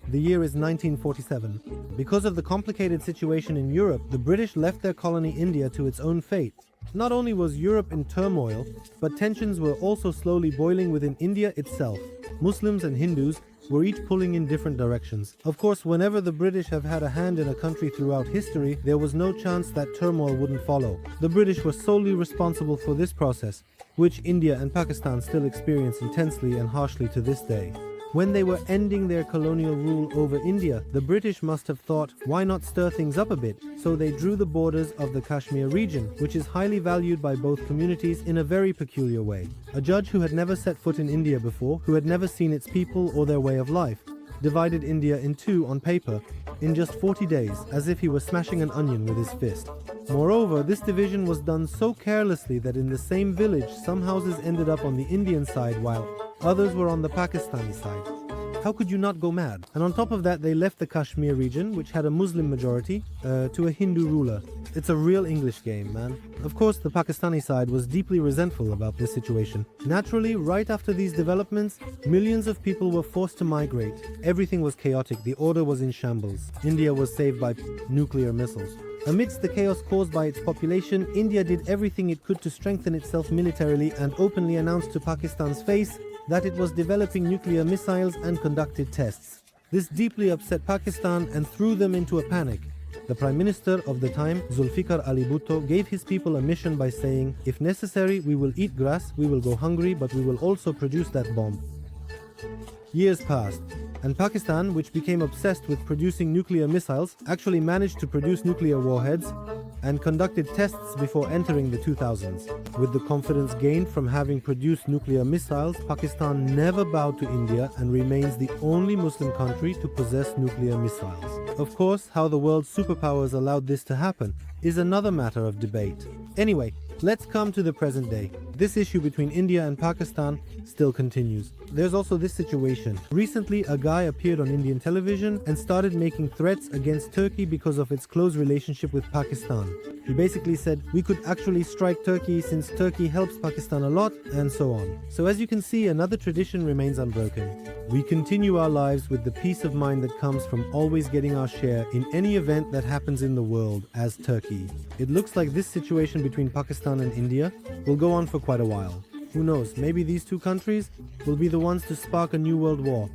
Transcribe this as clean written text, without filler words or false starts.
The year is 1947. Because of the complicated situation in Europe, the British left their colony India to its own fate. Not only was Europe in turmoil, but tensions were also slowly boiling within India itself. Muslims and Hindus were each pulling in different directions. Of course, whenever the British have had a hand in a country throughout history, there was no chance that turmoil wouldn't follow. The British were solely responsible for this process, which India and Pakistan still experience intensely and harshly to this day. When they were ending their colonial rule over India, the British must have thought, why not stir things up a bit? So they drew the borders of the Kashmir region, which is highly valued by both communities in a very peculiar way. A judge who had never set foot in India before, who had never seen its people or their way of life, divided India in two on paper in just 40 days, as if he was smashing an onion with his fist. Moreover, this division was done so carelessly that in the same village, some houses ended up on the Indian side while others were on the Pakistani side. How could you not go mad? And on top of that, they left the Kashmir region, which had a Muslim majority, to a Hindu ruler. It's a real English game, man. Of course, the Pakistani side was deeply resentful about this situation. Naturally, right after these developments, millions of people were forced to migrate. Everything was chaotic, the order was in shambles. India was saved by nuclear missiles. Amidst the chaos caused by its population, India did everything it could to strengthen itself militarily and openly announced to Pakistan's face that it was developing nuclear missiles and conducted tests. This deeply upset Pakistan and threw them into a panic. The Prime Minister of the time, Zulfikar Ali Bhutto, gave his people a mission by saying, if necessary, we will eat grass, we will go hungry, but we will also produce that bomb. Years passed, and Pakistan, which became obsessed with producing nuclear missiles, actually managed to produce nuclear warheads and conducted tests before entering the 2000s. With the confidence gained from having produced nuclear missiles, Pakistan never bowed to India and remains the only Muslim country to possess nuclear missiles. Of course, how the world's superpowers allowed this to happen is another matter of debate. Anyway, let's come to the present day. This issue between India and Pakistan still continues. There's also this situation. Recently, a guy appeared on Indian television and started making threats against Turkey because of its close relationship with Pakistan. He basically said, we could actually strike Turkey since Turkey helps Pakistan a lot, and so on. So as you can see, another tradition remains unbroken. We continue our lives with the peace of mind that comes from always getting our share in any event that happens in the world as Turkey. It looks like this situation between Pakistan and India will go on for quite a while. Who knows, maybe these two countries will be the ones to spark a new world war.